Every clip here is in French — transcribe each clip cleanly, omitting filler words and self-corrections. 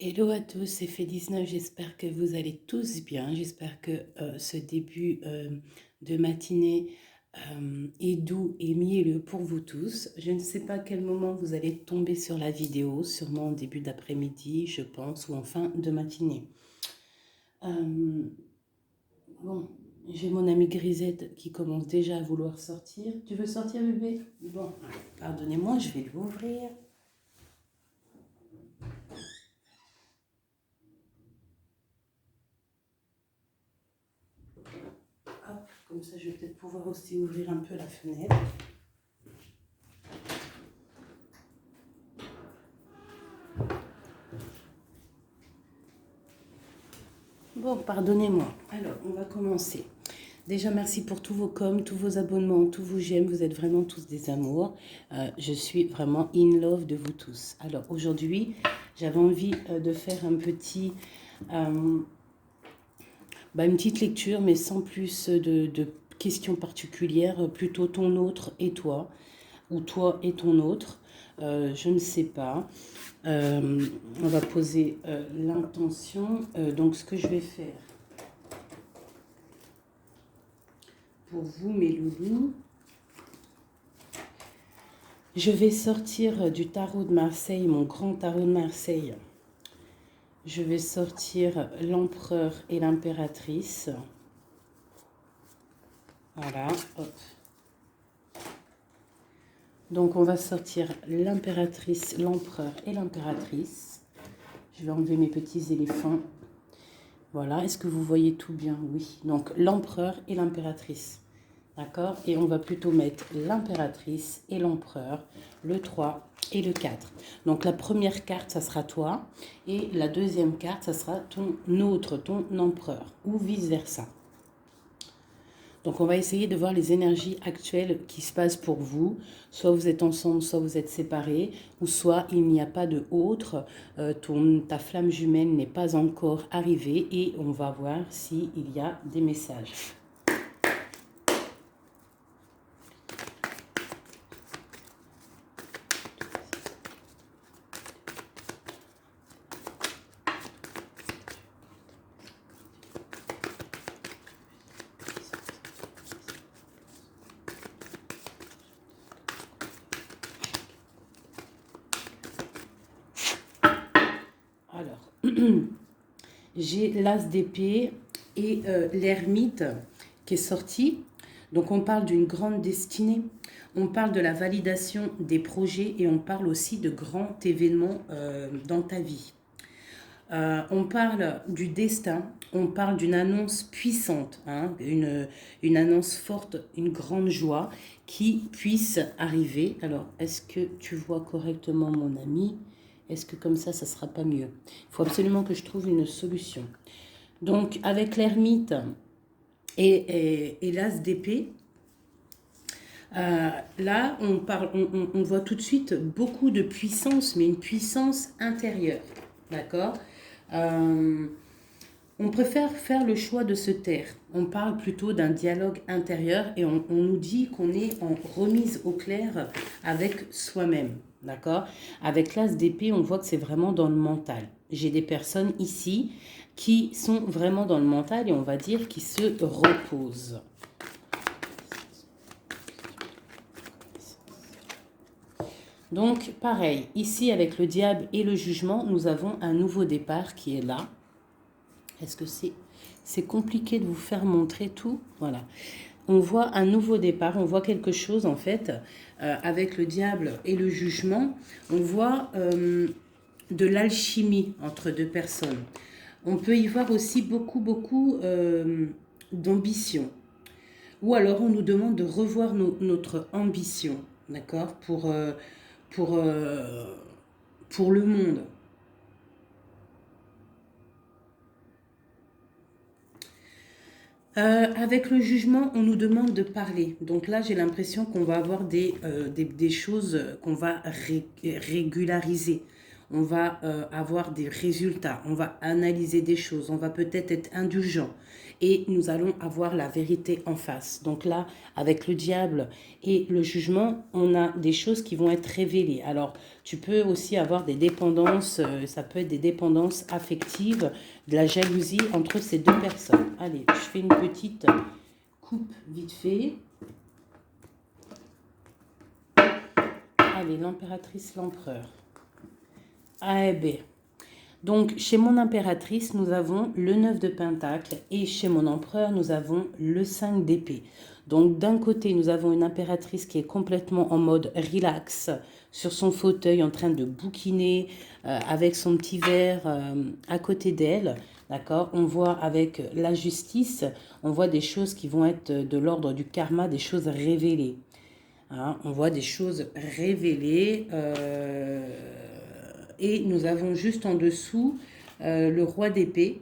Hello à tous, c'est Fé19, j'espère que vous allez tous bien, j'espère que ce début de matinée est doux et mielleux pour vous tous. Je ne sais pas à quel moment vous allez tomber sur la vidéo, sûrement en début d'après-midi, je pense, ou en fin de matinée. Bon, j'ai mon amie Grisette qui commence déjà à vouloir sortir. Tu veux sortir, bébé? Bon, pardonnez-moi, je vais l'ouvrir. Hop, comme ça, je vais peut-être pouvoir aussi ouvrir un peu la fenêtre. Bon, pardonnez-moi. Alors, on va commencer. Déjà, merci pour tous vos coms, tous vos abonnements, tous vos j'aime. Vous êtes vraiment tous des amours. Je suis vraiment in love de vous tous. Alors, aujourd'hui, j'avais envie de faire un petit, une petite lecture, mais sans plus de questions particulières. Plutôt ton autre et toi, ou toi et ton autre. Je ne sais pas. On va poser l'intention. Donc, ce que je vais faire pour vous, mes loulous, je vais sortir du tarot de Marseille, mon grand tarot de Marseille. Je vais sortir l'empereur et l'impératrice. Voilà, hop. Donc, on va sortir l'impératrice, l'empereur et l'impératrice. Je vais enlever mes petits éléphants. Voilà, est-ce que vous voyez tout bien? Oui. Donc, l'empereur et l'impératrice. D'accord? Et on va plutôt mettre l'impératrice et l'empereur, le 3 et le 4. Donc, la première carte, ça sera toi. Et la deuxième carte, ça sera ton autre, ton empereur. Ou vice-versa. Donc, on va essayer de voir les énergies actuelles qui se passent pour vous. Soit vous êtes ensemble, soit vous êtes séparés, ou soit il n'y a pas de autre. Ta flamme jumelle n'est pas encore arrivée et on va voir s'il y a des messages. Alors, j'ai l'as d'épée et l'ermite qui est sorti. Donc, on parle d'une grande destinée. On parle de la validation des projets et on parle aussi de grands événements dans ta vie. On parle du destin, on parle d'une annonce puissante, hein, une annonce forte, une grande joie qui puisse arriver. Alors, est-ce que tu vois correctement mon ami? Est-ce que comme ça sera pas mieux? Il faut absolument que je trouve une solution. Donc, avec l'ermite et l'as d'épée, là, on voit tout de suite beaucoup de puissance, mais une puissance intérieure. D'accord? On préfère faire le choix de se taire. On parle plutôt d'un dialogue intérieur et on nous dit qu'on est en remise au clair avec soi-même. D'accord? Avec l'as d'épée, on voit que c'est vraiment dans le mental. J'ai des personnes ici qui sont vraiment dans le mental et on va dire qui se reposent. Donc, pareil, ici avec le diable et le jugement, nous avons un nouveau départ qui est là. Est-ce que c'est compliqué de vous faire montrer tout? Voilà. On voit un nouveau départ, on voit quelque chose en fait, avec le diable et le jugement. On voit de l'alchimie entre deux personnes. On peut y voir aussi beaucoup d'ambition. Ou alors on nous demande de revoir notre ambition, d'accord, pour le monde. Avec le jugement, on nous demande de parler. Donc là, j'ai l'impression qu'on va avoir des choses qu'on va régulariser. on va avoir des résultats, on va analyser des choses, on va peut-être être indulgent et nous allons avoir la vérité en face. Donc là, avec le diable et le jugement, on a des choses qui vont être révélées. Alors, tu peux aussi avoir des dépendances, ça peut être des dépendances affectives, de la jalousie entre ces deux personnes. Allez, je fais une petite coupe vite fait. Allez, l'impératrice, l'empereur. Ah, ben. Donc, chez mon impératrice, nous avons le 9 de Pentacle et chez mon empereur, nous avons le 5 d'épée. Donc, d'un côté, nous avons une impératrice qui est complètement en mode relax, sur son fauteuil, en train de bouquiner, avec son petit verre à côté d'elle. D'accord? On voit avec la justice, on voit des choses qui vont être de l'ordre du karma, des choses révélées. Hein, on voit des choses révélées. Et nous avons juste en dessous le roi d'épée.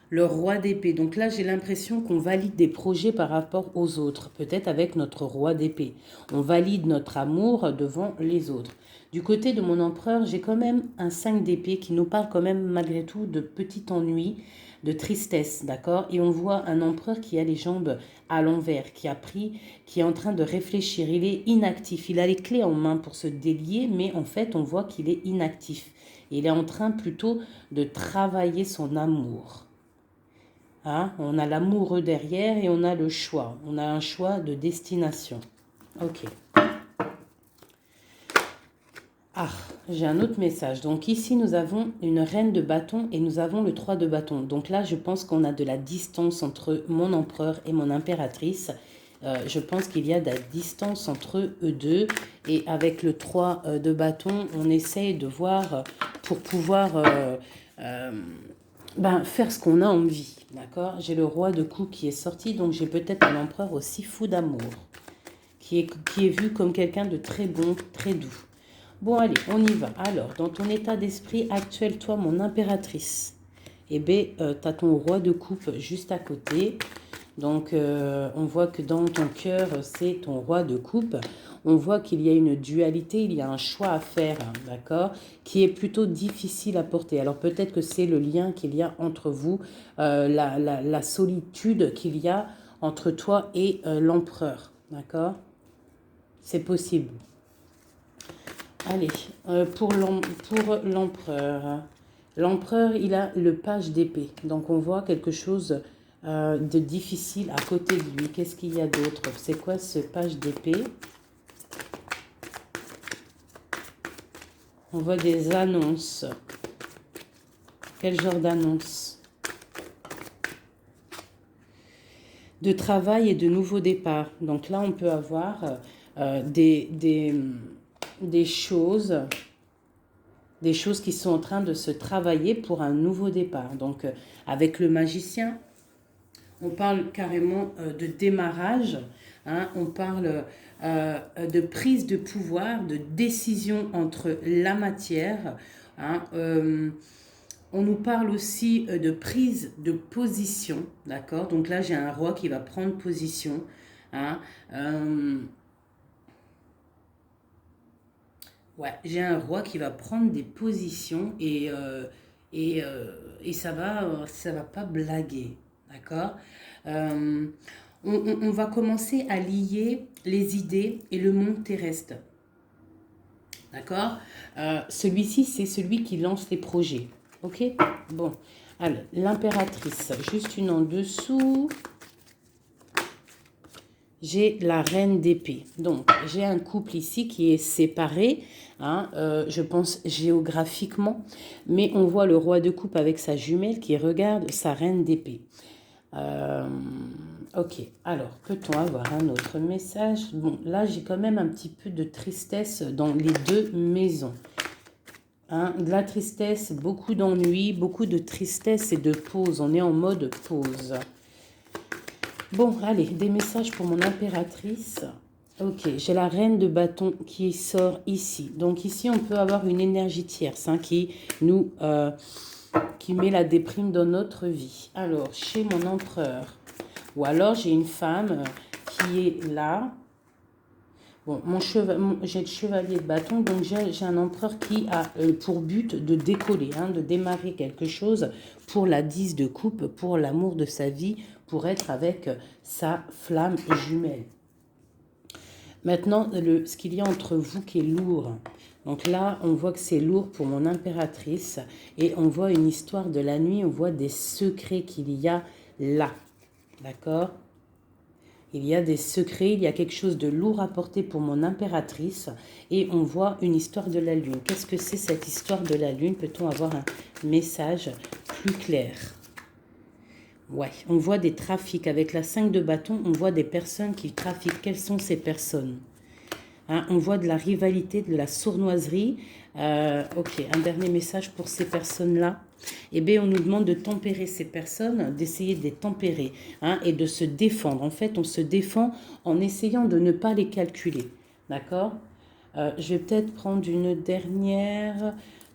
Le roi d'épée. Donc là, j'ai l'impression qu'on valide des projets par rapport aux autres. Peut-être avec notre roi d'épée. On valide notre amour devant les autres. Du côté de mon empereur, j'ai quand même un 5 d'épée qui nous parle quand même malgré tout de petit ennui, de tristesse, d'accord? Et on voit un empereur qui a les jambes à l'envers, qui est en train de réfléchir. Il est inactif, il a les clés en main pour se délier, mais en fait, on voit qu'il est inactif. Il est en train plutôt de travailler son amour. Hein? On a l'amoureux derrière et on a le choix. On a un choix de destination. Ok. Ah, j'ai un autre message. Donc ici, nous avons une reine de bâton et nous avons le 3 de bâton. Donc là, je pense qu'on a de la distance entre mon empereur et mon impératrice. Je pense qu'il y a de la distance entre eux deux. Et avec le 3 de bâton, on essaye de voir pour pouvoir faire ce qu'on a envie. D'accord? J'ai le roi de coups qui est sorti. Donc j'ai peut-être un empereur aussi fou d'amour. Qui est vu comme quelqu'un de très bon, très doux. Bon, allez, on y va. Alors, dans ton état d'esprit actuel, toi, mon impératrice, eh bien, tu as ton roi de coupe juste à côté. Donc, on voit que dans ton cœur, c'est ton roi de coupe. On voit qu'il y a une dualité, il y a un choix à faire, hein, d'accord, qui est plutôt difficile à porter. Alors, peut-être que c'est le lien qu'il y a entre vous, la solitude qu'il y a entre toi et l'empereur, d'accord? C'est possible. Allez, pour l'empereur. L'empereur, il a le page d'épée. Donc, on voit quelque chose de difficile à côté de lui. Qu'est-ce qu'il y a d'autre? C'est quoi ce page d'épée? On voit des annonces. Quel genre d'annonce? De travail et de nouveaux départs. Donc là, on peut avoir des choses qui sont en train de se travailler pour un nouveau départ. Donc, avec le magicien, on parle carrément de démarrage, hein, on parle de prise de pouvoir, de décision entre la matière. Hein, on nous parle aussi de prise de position, d'accord? Donc là, j'ai un roi qui va prendre position. Hein, ouais, j'ai un roi qui va prendre des positions et ça va pas blaguer, d'accord? Euh, on va commencer à lier les idées et le monde terrestre, d'accord? Celui-ci, c'est celui qui lance les projets, ok? Bon, alors, l'impératrice, juste une en dessous. J'ai la reine d'épée. Donc, j'ai un couple ici qui est séparé, hein, je pense géographiquement, mais on voit le roi de coupe avec sa jumelle qui regarde sa reine d'épée. Ok, alors, peut-on avoir un autre message? Bon, là, j'ai quand même un petit peu de tristesse dans les deux maisons. Hein, de la tristesse, beaucoup d'ennui, beaucoup de tristesse et de pause. On est en mode pause. Bon, allez, des messages pour mon impératrice. Ok, j'ai la reine de bâton qui sort ici. Donc ici, on peut avoir une énergie tierce hein, qui met la déprime dans notre vie. Alors, chez mon empereur, ou alors j'ai une femme qui est là, Bon, j'ai le chevalier de bâton, donc j'ai un empereur qui a pour but de décoller, hein, de démarrer quelque chose pour la 10 de coupe, pour l'amour de sa vie, pour être avec sa flamme jumelle. Maintenant, ce qu'il y a entre vous qui est lourd. Donc là, on voit que c'est lourd pour mon impératrice et on voit une histoire de la nuit, on voit des secrets qu'il y a là. D'accord ? Il y a des secrets, il y a quelque chose de lourd à porter pour mon impératrice et on voit une histoire de la lune. Qu'est-ce que c'est cette histoire de la lune? Peut-on avoir un message plus clair? Ouais, on voit des trafics. Avec la 5 de bâton, on voit des personnes qui trafiquent. Quelles sont ces personnes? Hein, on voit de la rivalité, de la sournoiserie. Ok, un dernier message pour ces personnes-là. Eh bien, on nous demande de tempérer ces personnes, d'essayer de les tempérer, hein, et de se défendre. En fait, on se défend en essayant de ne pas les calculer. D'accord? Je vais peut-être prendre une dernière.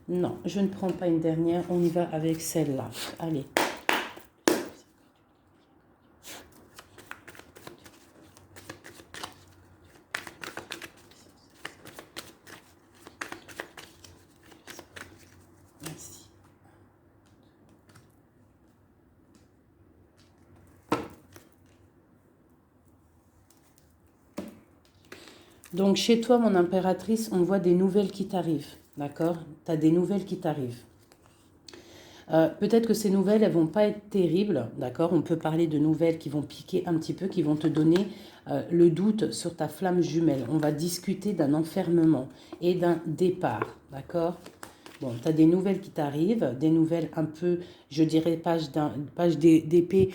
Non, je ne prends pas une dernière. On y va avec celle-là. Allez. Merci. Donc, chez toi, mon impératrice, on voit des nouvelles qui t'arrivent. D'accord? Tu as des nouvelles qui t'arrivent. Peut-être que ces nouvelles, elles vont pas être terribles, d'accord? On peut parler de nouvelles qui vont piquer un petit peu, qui vont te donner le doute sur ta flamme jumelle. On va discuter d'un enfermement et d'un départ, d'accord? Bon, tu as des nouvelles qui t'arrivent, des nouvelles un peu, je dirais, page d'épée.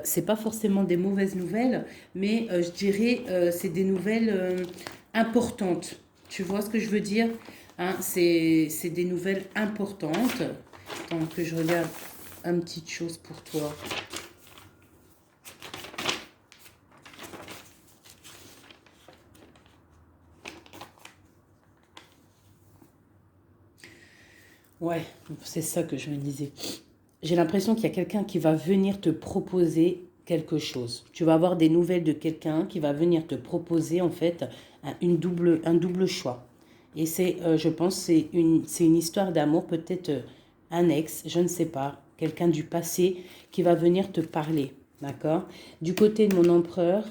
C'est pas forcément des mauvaises nouvelles, mais je dirais, c'est des nouvelles importantes. Tu vois ce que je veux dire? Hein, c'est des nouvelles importantes. Attends que je regarde une petite chose pour toi. Ouais, c'est ça que je me disais. J'ai l'impression qu'il y a quelqu'un qui va venir te proposer quelque chose. Tu vas avoir des nouvelles de quelqu'un qui va venir te proposer en fait un double choix. Et c'est, je pense, c'est une histoire d'amour, peut-être un ex, je ne sais pas, quelqu'un du passé qui va venir te parler, d'accord? Du côté de mon empereur,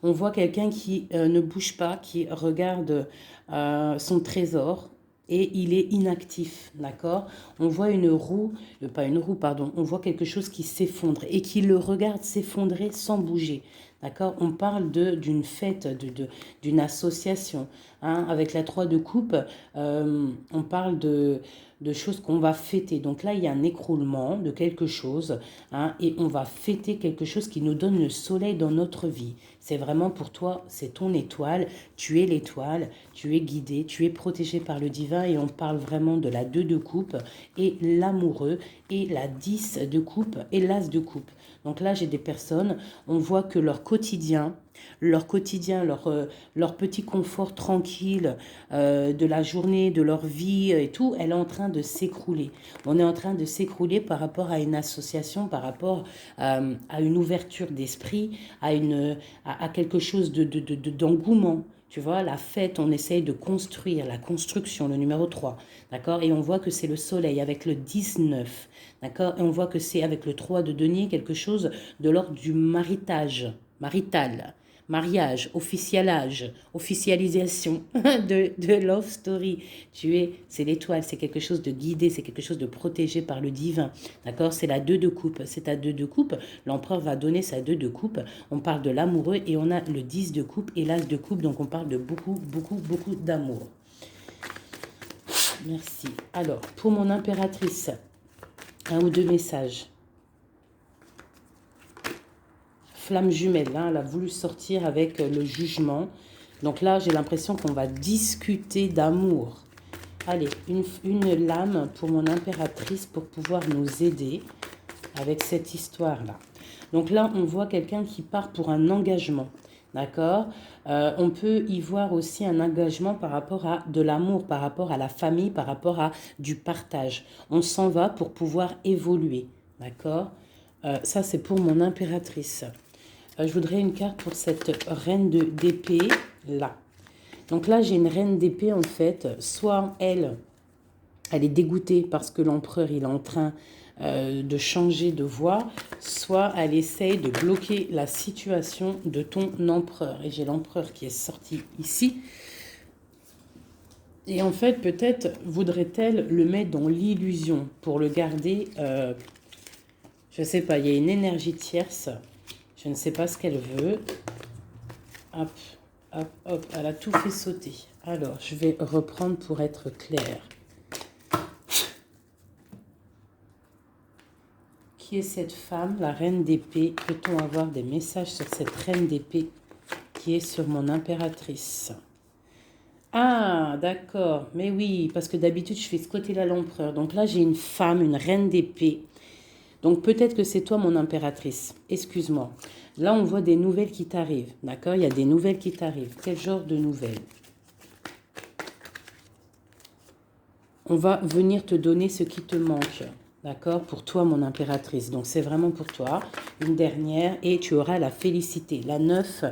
on voit quelqu'un qui ne bouge pas, qui regarde son trésor et il est inactif, d'accord? On voit une roue, pas une roue, pardon, on voit quelque chose qui s'effondre et qui le regarde s'effondrer sans bouger, d'accord? On parle d'une fête, d'une association, hein? Avec la 3 de coupe, on parle de choses qu'on va fêter. Donc là, il y a un écroulement de quelque chose, hein, et on va fêter quelque chose qui nous donne le soleil dans notre vie. C'est vraiment pour toi, c'est ton étoile, tu es l'étoile, tu es guidé, tu es protégé par le divin et on parle vraiment de la 2 de coupe et l'amoureux et la 10 de coupe et l'as de coupe. Donc là, j'ai des personnes, on voit que leur quotidien, leur petit confort tranquille de la journée, de leur vie et tout, elle est en train de s'écrouler. On est en train de s'écrouler par rapport à une association, par rapport à une ouverture d'esprit, à quelque chose d'engouement. Tu vois, la fête, on essaye de construire, la construction, le numéro 3, d'accord? Et on voit que c'est le soleil avec le 19, d'accord? Et on voit que c'est avec le 3 de denier quelque chose de l'ordre du marital, mariage, officialisation de love story. C'est l'étoile, c'est quelque chose de guidé, c'est quelque chose de protégé par le divin. D'accord? C'est la 2 de coupe. C'est ta 2 de coupe. L'empereur va donner sa 2 de coupe. On parle de l'amoureux et on a le 10 de coupe et l'as de coupe. Donc on parle de beaucoup, beaucoup, beaucoup d'amour. Merci. Alors, pour mon impératrice, un ou deux messages. Flamme jumelle, hein, elle a voulu sortir avec le jugement. Donc là, j'ai l'impression qu'on va discuter d'amour. Allez, une lame pour mon impératrice pour pouvoir nous aider avec cette histoire-là. Donc là, on voit quelqu'un qui part pour un engagement. D'accord? On peut y voir aussi un engagement par rapport à de l'amour, par rapport à la famille, par rapport à du partage. On s'en va pour pouvoir évoluer. D'accord? Ça, c'est pour mon impératrice. Je voudrais une carte pour cette reine d'épée, là. Donc là, j'ai une reine d'épée, en fait. Soit elle est dégoûtée parce que l'empereur, il est en train de changer de voie, soit elle essaye de bloquer la situation de ton empereur. Et j'ai l'empereur qui est sorti ici. Et en fait, peut-être voudrait-elle le mettre dans l'illusion pour le garder, je ne sais pas, il y a une énergie tierce, je ne sais pas ce qu'elle veut. Hop, hop, hop, elle a tout fait sauter. Alors, je vais reprendre pour être claire. Qui est cette femme, la reine d'épée? Peut-on avoir des messages sur cette reine d'épée qui est sur mon impératrice? Ah, d'accord. Mais oui, parce que d'habitude, je fais ce côté-là l'empereur. Donc là, j'ai une femme, une reine d'épée. Donc peut-être que c'est toi, mon impératrice. Excuse-moi. Là, on voit des nouvelles qui t'arrivent. D'accord? Il y a des nouvelles qui t'arrivent. Quel genre de nouvelles? On va venir te donner ce qui te manque. D'accord? Pour toi, mon impératrice. Donc, c'est vraiment pour toi. Une dernière. Et tu auras la félicité. La 9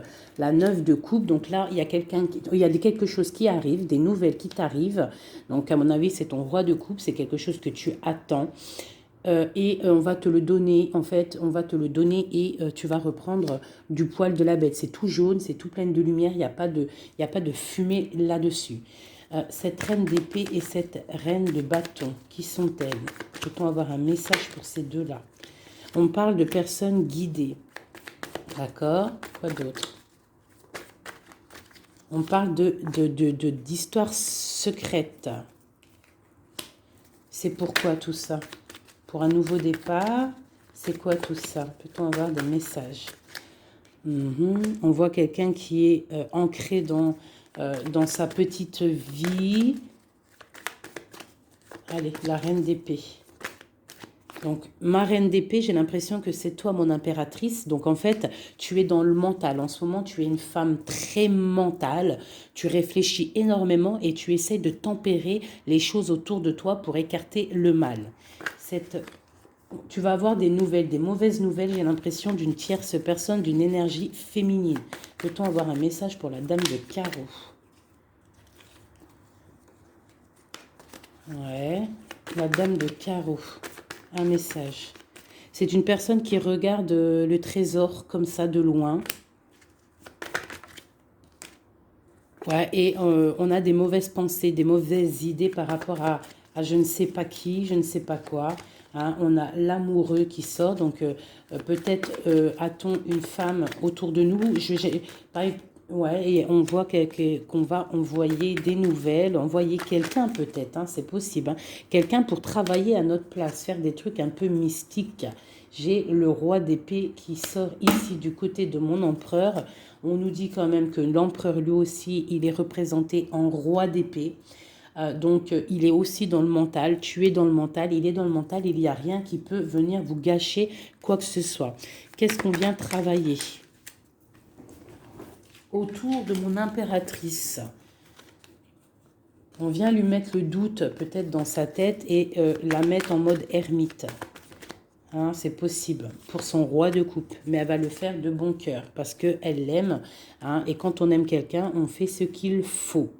de coupe. Donc là, il y a quelque chose qui arrive, des nouvelles qui t'arrivent. Donc, à mon avis, c'est ton roi de coupe. C'est quelque chose que tu attends. On va te le donner, en fait, on va te le donner et tu vas reprendre du poil de la bête. C'est tout jaune, c'est tout plein de lumière, il n'y a pas de fumée là-dessus. Cette reine d'épée et cette reine de bâton, qui sont-elles? Peut-on avoir un message pour ces deux-là? On parle de personnes guidées. D'accord? Quoi d'autre? On parle d'histoires secrètes. C'est pourquoi tout ça? Pour un nouveau départ, c'est quoi tout ça? Peut-on avoir des messages? On voit quelqu'un qui est ancré dans sa petite vie. Allez, la reine d'épée. Donc, ma reine d'épée, j'ai l'impression que c'est toi, mon impératrice. Donc, en fait, tu es dans le mental. En ce moment, tu es une femme très mentale. Tu réfléchis énormément et tu essaies de tempérer les choses autour de toi pour écarter le mal. Tu vas avoir des nouvelles, des mauvaises nouvelles, j'ai l'impression, d'une tierce personne, d'une énergie féminine. Peut-on avoir un message pour la dame de carreau? Ouais, la dame de carreau. Un message. C'est une personne qui regarde le trésor comme ça de loin. Ouais, et on a des mauvaises pensées, des mauvaises idées par rapport à je ne sais pas qui, je ne sais pas quoi. Hein. On a l'amoureux qui sort, donc peut-être a-t-on une femme autour de nous. Ouais, et on voit qu'on va envoyer des nouvelles, envoyer quelqu'un peut-être, hein, c'est possible. Hein. Quelqu'un pour travailler à notre place, faire des trucs un peu mystiques. J'ai le roi d'épée qui sort ici du côté de mon empereur. On nous dit quand même que l'empereur lui aussi, il est représenté en roi d'épée. Donc, il est aussi dans le mental, tu es dans le mental, il est dans le mental, il n'y a rien qui peut venir vous gâcher quoi que ce soit. Qu'est-ce qu'on vient travailler? Autour de mon impératrice. On vient lui mettre le doute peut-être dans sa tête et la mettre en mode ermite. Hein, c'est possible pour son roi de coupe, mais elle va le faire de bon cœur parce qu'elle l'aime. Hein, et quand on aime quelqu'un, on fait ce qu'il faut.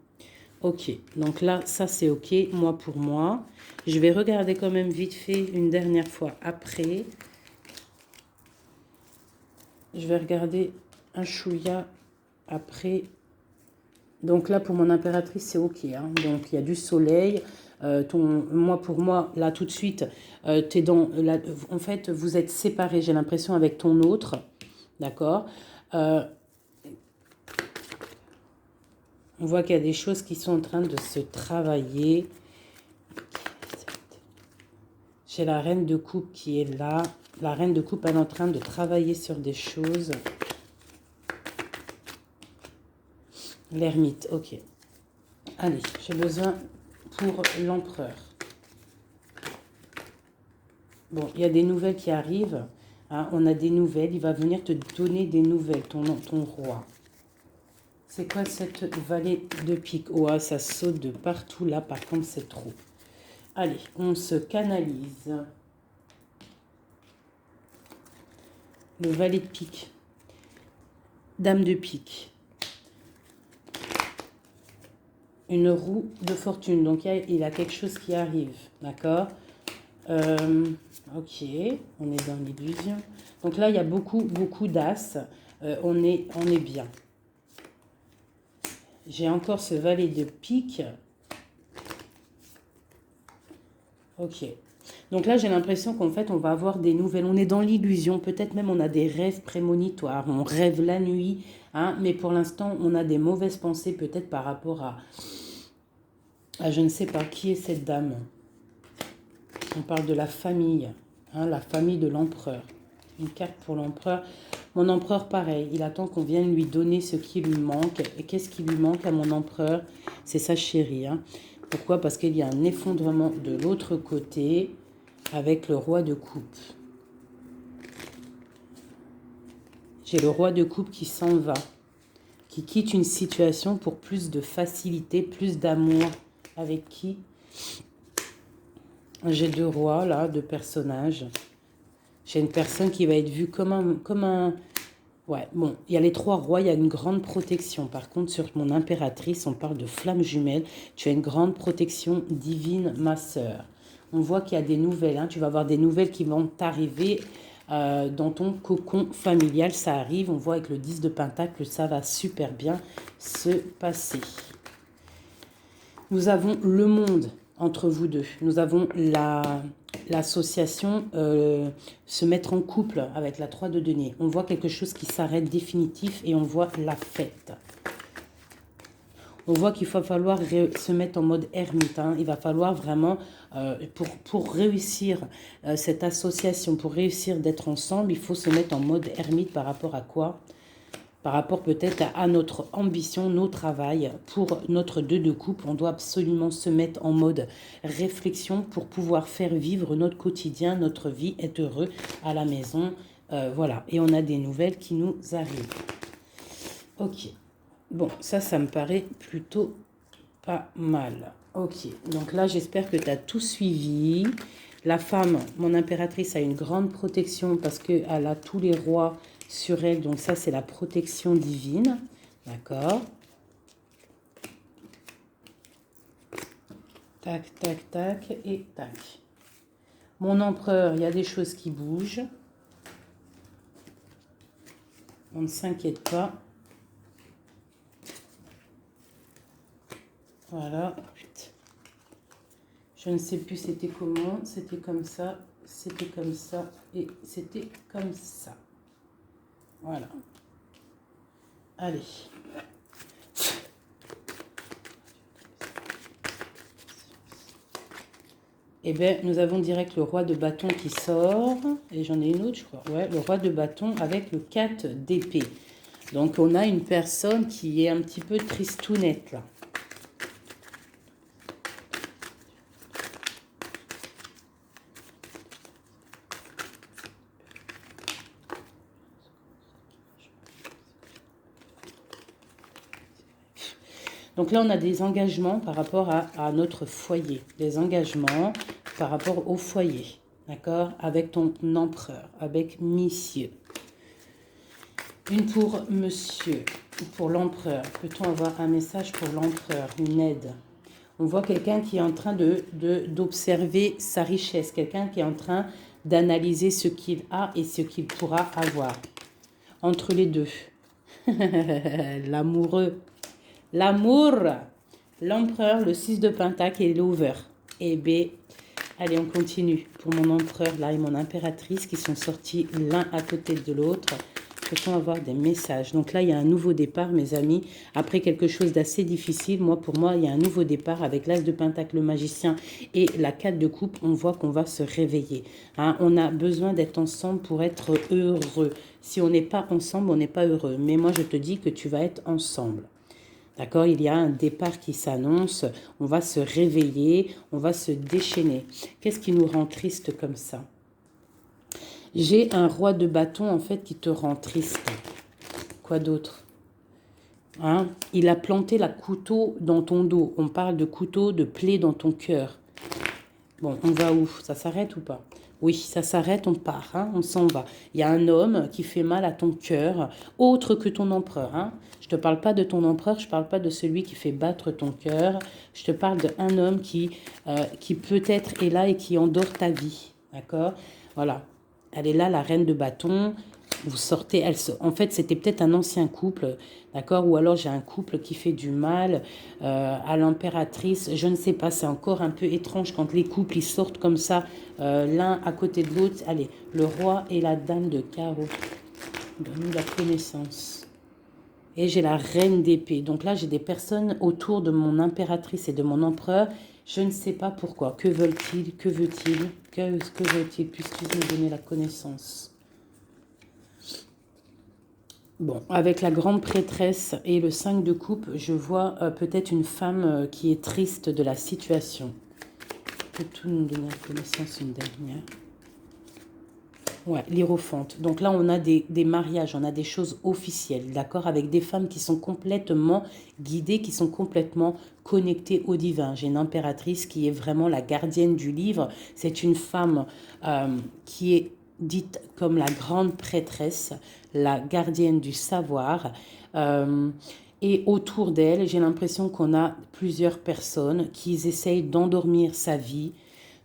Ok, donc là, ça c'est ok, moi pour moi. Je vais regarder quand même vite fait une dernière fois après. Je vais regarder un chouïa après. Donc là, pour mon impératrice, c'est ok. Hein. Donc il y a du soleil. Moi, pour moi, là, tout de suite, t'es dans en fait, vous êtes séparés, j'ai l'impression, avec ton autre. D'accord. On voit qu'il y a des choses qui sont en train de se travailler. J'ai la reine de coupe qui est là. La reine de coupe, elle est en train de travailler sur des choses. L'ermite, ok. Allez, j'ai besoin pour l'empereur. Bon, il y a des nouvelles qui arrivent. Hein, on a des nouvelles. Il va venir te donner des nouvelles, ton roi. C'est quoi cette vallée de pique? Oh, ça saute de partout là. Par contre, c'est trop. Allez, on se canalise. Le valet de pique. Dame de pique. Une roue de fortune. Donc, il y a quelque chose qui arrive. D'accord. Ok, on est dans l'illusion. Donc là, il y a beaucoup d'as. On est bien. J'ai encore ce valet de pique. Ok. Donc là, j'ai l'impression qu'en fait, on va avoir des nouvelles. On est dans l'illusion. Peut-être même on a des rêves prémonitoires. On rêve la nuit. Hein, mais pour l'instant, on a des mauvaises pensées peut-être par rapport à je ne sais pas qui est cette dame. On parle de la famille. Hein, la famille de l'empereur. Une carte pour l'empereur. Mon empereur, pareil. Il attend qu'on vienne lui donner ce qui lui manque. Et qu'est-ce qui lui manque à mon empereur? C'est sa chérie. Hein. Pourquoi? Parce qu'il y a un effondrement de l'autre côté avec le roi de coupe. J'ai le roi de coupe qui s'en va, qui quitte une situation pour plus de facilité, plus d'amour. Avec qui? J'ai deux rois, là, deux personnages. J'ai une personne qui va être vue comme un... Ouais, bon, il y a les trois rois, il y a une grande protection. Par contre, sur mon impératrice, on parle de flamme jumelle. Tu as une grande protection divine, ma sœur. On voit qu'il y a des nouvelles. Hein. Tu vas avoir des nouvelles qui vont t'arriver dans ton cocon familial. Ça arrive, on voit avec le 10 de Pentacle, ça va super bien se passer. Nous avons le monde entre vous deux. Nous avons l'association se mettre en couple avec la 3 de denier. On voit quelque chose qui s'arrête définitif et on voit la fête. On voit qu'il va falloir se mettre en mode ermite. Hein. Il va falloir vraiment, pour réussir cette association, pour réussir d'être ensemble, il faut se mettre en mode ermite par rapport à quoi? Par rapport peut-être à notre ambition, nos travail. Pour notre 2 de coupe, on doit absolument se mettre en mode réflexion pour pouvoir faire vivre notre quotidien, notre vie, être heureux à la maison. Voilà, et on a des nouvelles qui nous arrivent. Ok, bon, ça me paraît plutôt pas mal. Ok, donc là, j'espère que tu as tout suivi. La femme, mon impératrice, a une grande protection parce qu'elle a tous les rois sur elle. Donc ça, c'est la protection divine. D'accord. Tac, tac, tac et tac. Mon empereur, il y a des choses qui bougent. On ne s'inquiète pas. Voilà. Je ne sais plus c'était comment. C'était comme ça. C'était comme ça. Et c'était comme ça. Voilà. Allez. Eh bien, nous avons direct le roi de bâton qui sort. Et j'en ai une autre, je crois. Ouais, le roi de bâton avec le 4 d'épée. Donc, on a une personne qui est un petit peu tristounette, là. Donc là, on a des engagements par rapport à notre foyer. Des engagements par rapport au foyer. D'accord? Avec ton empereur, avec monsieur. Une pour monsieur, pour l'empereur. Peut-on avoir un message pour l'empereur, une aide? On voit quelqu'un qui est en train d'observer sa richesse. Quelqu'un qui est en train d'analyser ce qu'il a et ce qu'il pourra avoir. Entre les deux. L'amoureux. L'amour, l'empereur, le 6 de Pentacle et l'over. Eh bien, allez, on continue. Pour mon empereur, là, et mon impératrice qui sont sortis l'un à côté de l'autre. Peut-on avoir des messages? Donc là, il y a un nouveau départ, mes amis. Après quelque chose d'assez difficile, pour moi, il y a un nouveau départ avec l'As de Pentacle, le magicien et la 4 de coupe. On voit qu'on va se réveiller. Hein, on a besoin d'être ensemble pour être heureux. Si on n'est pas ensemble, on n'est pas heureux. Mais moi, je te dis que tu vas être ensemble. D'accord, il y a un départ qui s'annonce, on va se réveiller, on va se déchaîner. Qu'est-ce qui nous rend triste comme ça? J'ai un roi de bâton en fait qui te rend triste. Quoi d'autre? Hein? Il a planté la couteau dans ton dos. On parle de couteau, de plaie dans ton cœur. Bon, on va où? Ça s'arrête ou pas? Oui, ça s'arrête, on part, hein, on s'en va. Il y a un homme qui fait mal à ton cœur, autre que ton empereur. Hein. Je ne te parle pas de ton empereur, je ne parle pas de celui qui fait battre ton cœur. Je te parle d'un homme qui peut-être est là et qui endort ta vie. D'accord? Voilà. Elle est là, la reine de bâton. Vous sortez, en fait, c'était peut-être un ancien couple, d'accord? Ou alors j'ai un couple qui fait du mal à l'impératrice. Je ne sais pas, c'est encore un peu étrange quand les couples, ils sortent comme ça, l'un à côté de l'autre. Allez, le roi et la dame de carreau. Donne-nous la connaissance. Et j'ai la reine d'épée. Donc là, j'ai des personnes autour de mon impératrice et de mon empereur. Je ne sais pas pourquoi. Que veulent-ils? Que veut-il? Que veulent-ils? Puisse-t-il me donner la connaissance? Bon, avec la grande prêtresse et le 5 de coupe, je vois peut-être une femme qui est triste de la situation. Peux-tu nous donner la connaissance une dernière? Ouais, l'hiérophante. Donc là, on a des mariages, on a des choses officielles, d'accord, avec des femmes qui sont complètement guidées, qui sont complètement connectées au divin. J'ai une impératrice qui est vraiment la gardienne du livre. C'est une femme qui est dite comme la grande prêtresse, la gardienne du savoir. Et autour d'elle, j'ai l'impression qu'on a plusieurs personnes qui essayent d'endormir sa vie.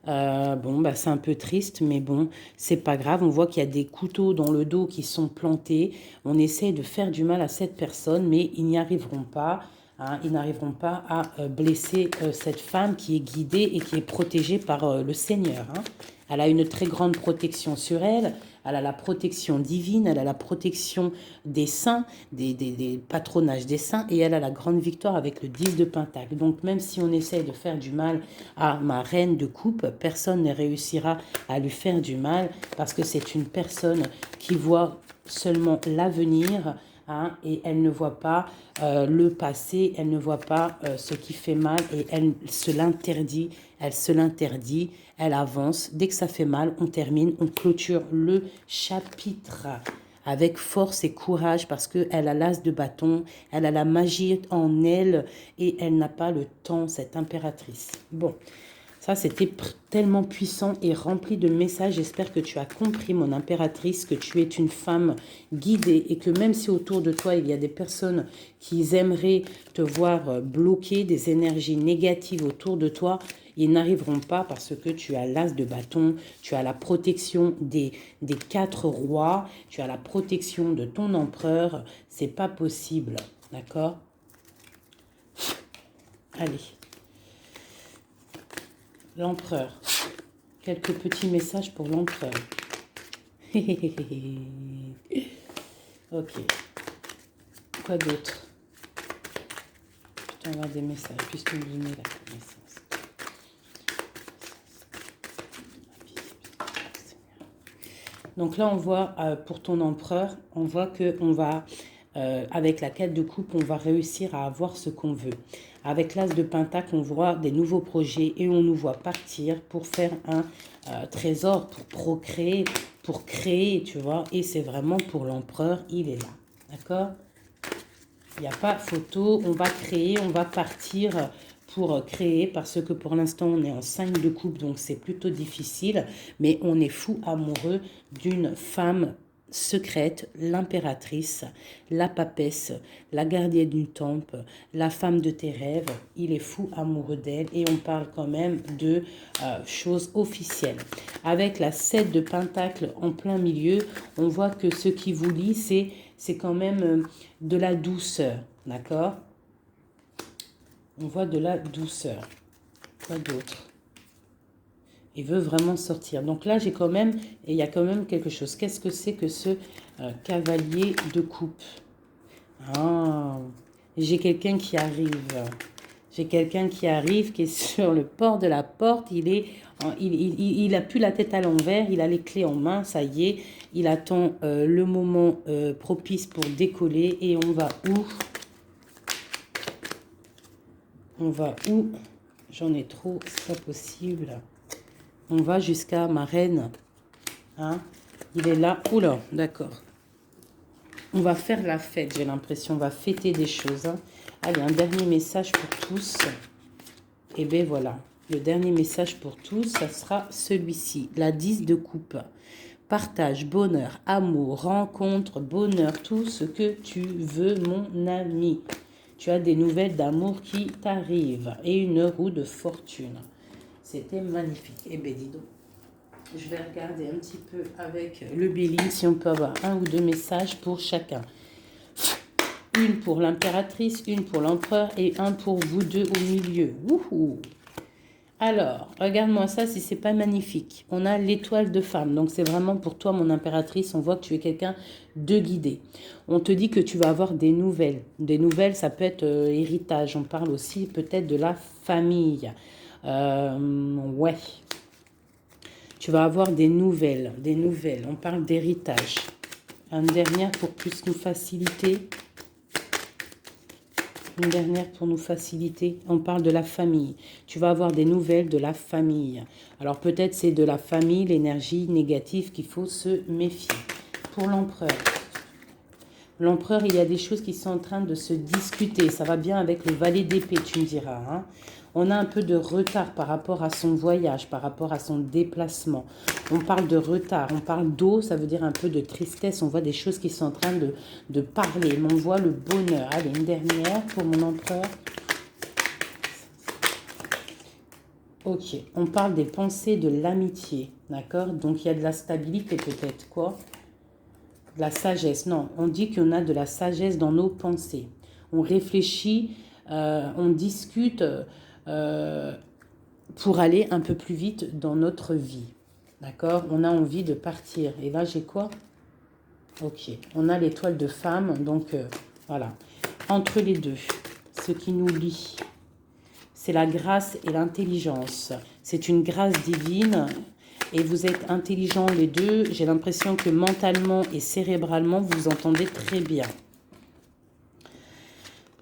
Bon, bah, c'est un peu triste, mais bon, c'est pas grave. On voit qu'il y a des couteaux dans le dos qui sont plantés. On essaie de faire du mal à cette personne, mais ils n'y arriveront pas. Hein, ils n'arriveront pas à blesser cette femme qui est guidée et qui est protégée par le Seigneur. Hein. Elle a une très grande protection sur elle. Elle a la protection divine, elle a la protection des saints, des patronages des saints, et elle a la grande victoire avec le 10 de Pentacle. Donc même si on essaye de faire du mal à ma reine de coupe, personne ne réussira à lui faire du mal, parce que c'est une personne qui voit seulement l'avenir, hein, et elle ne voit pas le passé, elle ne voit pas ce qui fait mal, et elle se l'interdit, elle avance. Dès que ça fait mal, on termine, on clôture le chapitre avec force et courage, parce qu'elle a l'as de bâton, elle a la magie en elle, et elle n'a pas le temps, cette impératrice. Bon, ça c'était tellement puissant et rempli de messages. J'espère que tu as compris, mon impératrice, que tu es une femme guidée, et que même si autour de toi il y a des personnes qui aimeraient te voir bloquer, des énergies négatives autour de toi, ils n'arriveront pas, parce que tu as l'as de bâton, tu as la protection des 4 rois, tu as la protection de ton empereur. C'est pas possible, d'accord? Allez. L'empereur. Quelques petits messages pour l'empereur. Ok. Quoi d'autre? Je t'envoie des messages, puisque me donner la connaissance. Donc là, on voit pour ton empereur, on voit que on va, avec la 4 de coupe, on va réussir à avoir ce qu'on veut. Avec l'as de pentacle, on voit des nouveaux projets, et on nous voit partir pour faire un trésor, pour procréer, pour créer, tu vois. Et c'est vraiment pour l'empereur, il est là, d'accord? Il n'y a pas photo, on va créer, on va partir pour créer, parce que pour l'instant on est en 5 de coupe, donc c'est plutôt difficile, mais on est fou amoureux d'une femme secrète, l'impératrice, la papesse, la gardienne du temple, la femme de tes rêves. Il est fou amoureux d'elle, et on parle quand même de choses officielles. Avec la 7 de pentacle en plein milieu, on voit que ce qui vous lie, c'est quand même de la douceur, d'accord? On voit de la douceur. Quoi d'autre? Il veut vraiment sortir. Donc là, j'ai quand même, et il y a quand même quelque chose. Qu'est-ce que c'est que ce cavalier de coupe? Ah, j'ai quelqu'un qui arrive. J'ai quelqu'un qui arrive, qui est sur le port de la porte. Il a plus la tête à l'envers, il a les clés en main, ça y est. Il attend le moment propice pour décoller. Et on va où? On va où? J'en ai trop, c'est pas possible. On va jusqu'à ma reine. Hein? Il est là. Oula, d'accord. On va faire la fête, j'ai l'impression. On va fêter des choses. Hein. Allez, un dernier message pour tous. Et bien voilà. Le dernier message pour tous, ça sera celui-ci. La 10 de coupe. Partage, bonheur, amour, rencontre, bonheur, tout ce que tu veux, mon ami. Tu as des nouvelles d'amour qui t'arrivent et une roue de fortune. C'était magnifique. Eh bien, dis donc. Je vais regarder un petit peu avec le Béline si on peut avoir un ou deux messages pour chacun. Une pour l'impératrice, une pour l'empereur et un pour vous deux au milieu. Wouhou! Alors, regarde-moi ça si c'est pas magnifique. On a l'étoile de femme. Donc, c'est vraiment pour toi, mon impératrice. On voit que tu es quelqu'un de guidé. On te dit que tu vas avoir des nouvelles. Des nouvelles, ça peut être héritage. On parle aussi peut-être de la famille. Ouais. Tu vas avoir des nouvelles. Des nouvelles. On parle d'héritage. Une dernière pour plus nous faciliter. Une dernière pour nous faciliter. On parle de la famille. Tu vas avoir des nouvelles de la famille. Alors peut-être c'est de la famille, l'énergie négative qu'il faut se méfier. Pour l'empereur. L'empereur, il y a des choses qui sont en train de se discuter. Ça va bien avec le valet d'épée, tu me diras. Hein. On a un peu de retard par rapport à son voyage, par rapport à son déplacement. On parle de retard, on parle d'eau, ça veut dire un peu de tristesse. On voit des choses qui sont en train de parler. Mais on voit le bonheur. Allez, une dernière pour mon empereur. Ok, on parle des pensées de l'amitié, d'accord? Donc, il y a de la stabilité peut-être, quoi? De la sagesse, non. On dit qu'on a de la sagesse dans nos pensées. On réfléchit, on discute pour aller un peu plus vite dans notre vie. D'accord? On a envie de partir. Et là, j'ai quoi? Ok. On a l'étoile de femme. Donc, voilà. Entre les deux, ce qui nous lie, c'est la grâce et l'intelligence. C'est une grâce divine. Et vous êtes intelligents les deux. J'ai l'impression que mentalement et cérébralement, vous vous entendez très bien.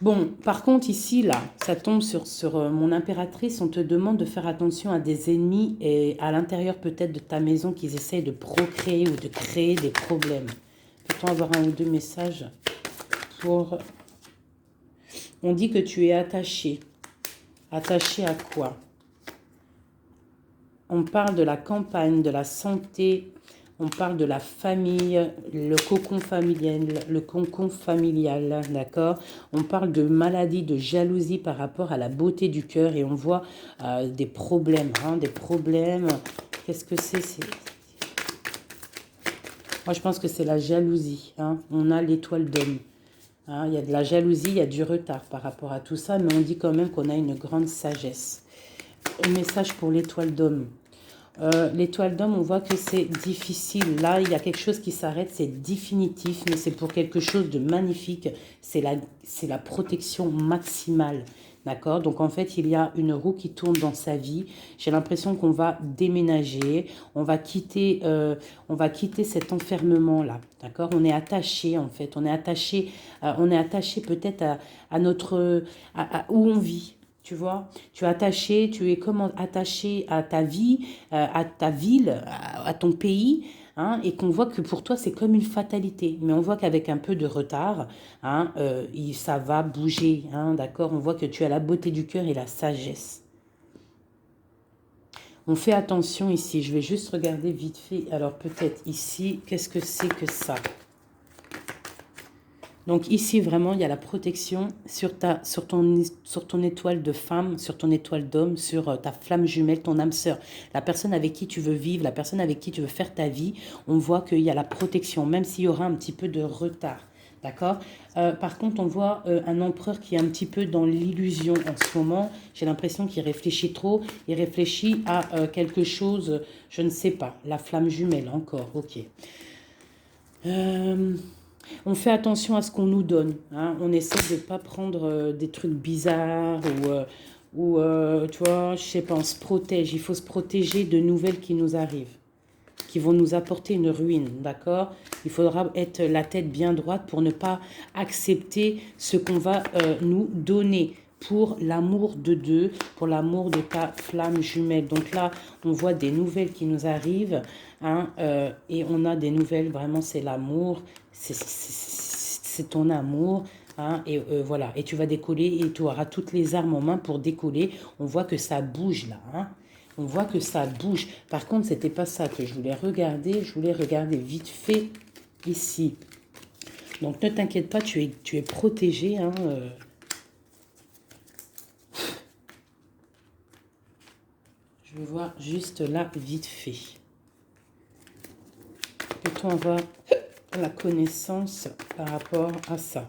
Bon, par contre, ici, là, ça tombe sur mon impératrice. On te demande de faire attention à des ennemis et à l'intérieur peut-être de ta maison qu'ils essayent de procréer ou de créer des problèmes. Peut-on avoir un ou deux messages pour... On dit que tu es attaché. Attaché à quoi? On parle de la campagne, de la santé, on parle de la famille, le cocon familial, d'accord? On parle de maladie, de jalousie par rapport à la beauté du cœur et on voit des problèmes, hein, des problèmes. Qu'est-ce que c'est? Moi, je pense que c'est la jalousie, hein. On a l'étoile d'homme. Hein, il y a de la jalousie, il y a du retard par rapport à tout ça, mais on dit quand même qu'on a une grande sagesse. Un message pour l'étoile d'homme. L'étoile d'homme, on voit que c'est difficile. Là, il y a quelque chose qui s'arrête, c'est définitif, mais c'est pour quelque chose de magnifique. C'est la protection maximale. D'accord? Donc, en fait, il y a une roue qui tourne dans sa vie. J'ai l'impression qu'on va déménager. On va quitter cet enfermement-là. D'accord? On est attaché, en fait. On est attaché peut-être à notre... où on vit. Tu vois, tu es attaché, tu es comme attaché à ta vie, à ta ville, à ton pays, hein, et qu'on voit que pour toi, c'est comme une fatalité. Mais on voit qu'avec un peu de retard, hein, ça va bouger, hein, d'accord? On voit que tu as la beauté du cœur et la sagesse. On fait attention ici, je vais juste regarder vite fait. Alors peut-être ici, qu'est-ce que c'est que ça? Donc ici, vraiment, il y a la protection sur ton étoile de femme, sur ton étoile d'homme, sur ta flamme jumelle, ton âme sœur. La personne avec qui tu veux vivre, la personne avec qui tu veux faire ta vie, on voit qu'il y a la protection, même s'il y aura un petit peu de retard. D'accord? Par contre, on voit un empereur qui est un petit peu dans l'illusion en ce moment. J'ai l'impression qu'il réfléchit trop. Il réfléchit à quelque chose, je ne sais pas. La flamme jumelle, encore, ok. On fait attention à ce qu'on nous donne. Hein. On essaie de ne pas prendre des trucs bizarres ou tu vois, je sais pas, on se protège. Il faut se protéger de nouvelles qui nous arrivent, qui vont nous apporter une ruine, d'accord? Il faudra être la tête bien droite pour ne pas accepter ce qu'on va nous donner pour l'amour de deux, pour l'amour de ta flamme jumelle. Donc là, on voit des nouvelles qui nous arrivent, hein, et on a des nouvelles, vraiment, c'est l'amour, c'est ton amour. Hein, et voilà, et tu vas décoller et tu auras toutes les armes en main pour décoller. On voit que ça bouge là. Hein. On voit que ça bouge. Par contre, c'était pas ça que je voulais regarder. Je voulais regarder vite fait ici. Donc, ne t'inquiète pas, tu es protégé. Hein, Je vais voir juste là, vite fait. Peut-on avoir la connaissance par rapport à ça?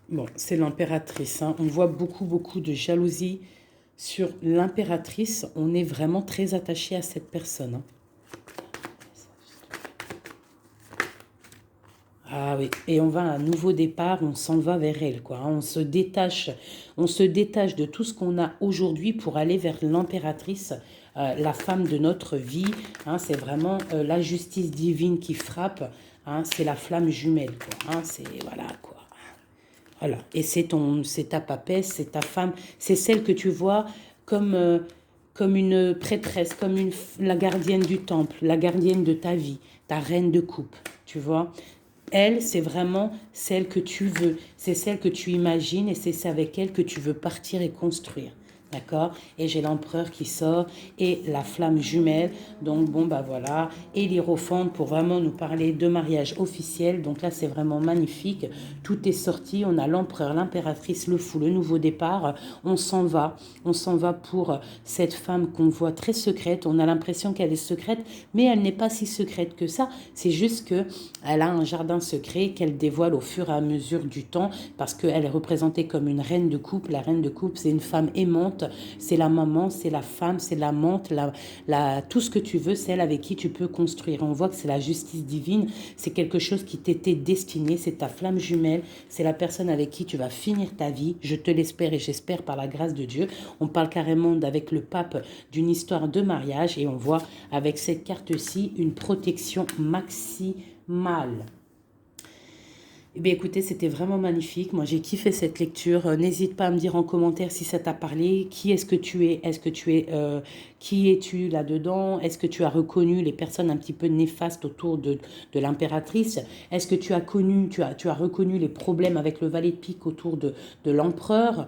Bon, c'est l'impératrice. Hein. On voit beaucoup, beaucoup de jalousie sur l'impératrice. On est vraiment très attaché à cette personne. Hein. Ah oui, et on va à un nouveau départ, on s'en va vers elle, quoi. Hein. On se détache de tout ce qu'on a aujourd'hui pour aller vers l'impératrice, la femme de notre vie. Hein. C'est vraiment la justice divine qui frappe. Hein. C'est la flamme jumelle, quoi. Hein. C'est, voilà, quoi. Voilà, et c'est ta papesse, c'est ta femme, c'est celle que tu vois comme, comme une prêtresse, comme la gardienne du temple, la gardienne de ta vie, ta reine de coupe, tu vois. Elle, c'est vraiment celle que tu veux, c'est celle que tu imagines et c'est avec elle que tu veux partir et construire. D'accord? Et j'ai l'empereur qui sort et la flamme jumelle. Donc, bon, bah voilà. Et l'hiérophante pour vraiment nous parler de mariage officiel. Donc là, c'est vraiment magnifique. Tout est sorti. On a l'empereur, l'impératrice, le fou, le nouveau départ. On s'en va. On s'en va pour cette femme qu'on voit très secrète. On a l'impression qu'elle est secrète, mais elle n'est pas si secrète que ça. C'est juste qu'elle a un jardin secret qu'elle dévoile au fur et à mesure du temps parce qu'elle est représentée comme une reine de coupe. La reine de coupe, c'est une femme aimante. C'est la maman, c'est la femme, c'est l'amante, tout ce que tu veux, c'est elle avec qui tu peux construire. On voit que c'est la justice divine, c'est quelque chose qui t'était destiné, c'est ta flamme jumelle, c'est la personne avec qui tu vas finir ta vie, je te l'espère et j'espère par la grâce de Dieu. On parle carrément avec le pape d'une histoire de mariage et on voit avec cette carte-ci une protection maximale. Eh bien, écoutez, c'était vraiment magnifique. Moi, j'ai kiffé cette lecture. N'hésite pas à me dire en commentaire si ça t'a parlé. Qui est-ce que tu es? Qui es-tu là-dedans? Est-ce que tu as reconnu les personnes un petit peu néfastes autour de l'impératrice? Est-ce que tu as reconnu les problèmes avec le valet de pique autour de l'empereur?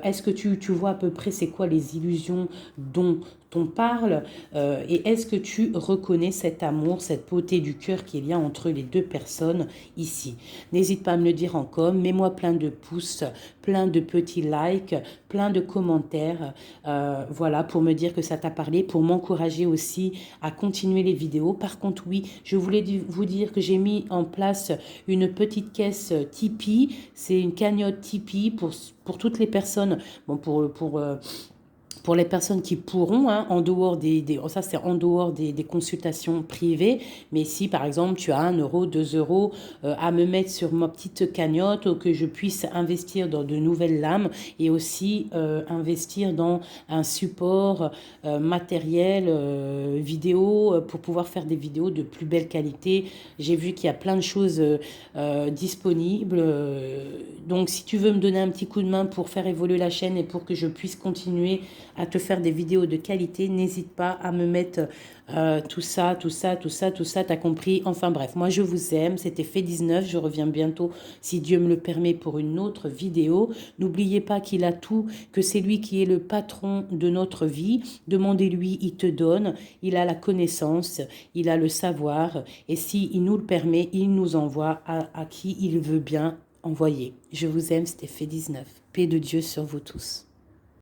Est-ce que tu vois à peu près c'est quoi les illusions dont on parle? Et est-ce que tu reconnais cet amour, cette beauté du cœur qu'il y a entre les deux personnes ici? N'hésite pas à me le dire en com, mets-moi plein de pouces, plein de petits likes, plein de commentaires, voilà, pour me dire que ça t'a parlé, pour m'encourager aussi à continuer les vidéos. Par contre, oui, je voulais vous dire que j'ai mis en place une petite caisse Tipeee, c'est une cagnotte Tipeee pour toutes les personnes, bon, pour les personnes qui pourront, hein, en dehors ça c'est en dehors des consultations privées, mais si par exemple tu as 1 euro, 2 euros à me mettre sur ma petite cagnotte, ou que je puisse investir dans de nouvelles lames et aussi investir dans un support matériel, vidéo, pour pouvoir faire des vidéos de plus belle qualité. J'ai vu qu'il y a plein de choses disponibles, donc si tu veux me donner un petit coup de main pour faire évoluer la chaîne et pour que je puisse continuer à te faire des vidéos de qualité, n'hésite pas à me mettre tout ça, t'as compris? Enfin bref, moi je vous aime, c'était fait 19, je reviens bientôt si Dieu me le permet pour une autre vidéo. N'oubliez pas qu'il a tout, que c'est lui qui est le patron de notre vie. Demandez-lui, il te donne, il a la connaissance, il a le savoir, et s'il nous le permet, il nous envoie à qui il veut bien envoyer. Je vous aime, c'était fait 19. Paix de Dieu sur vous tous.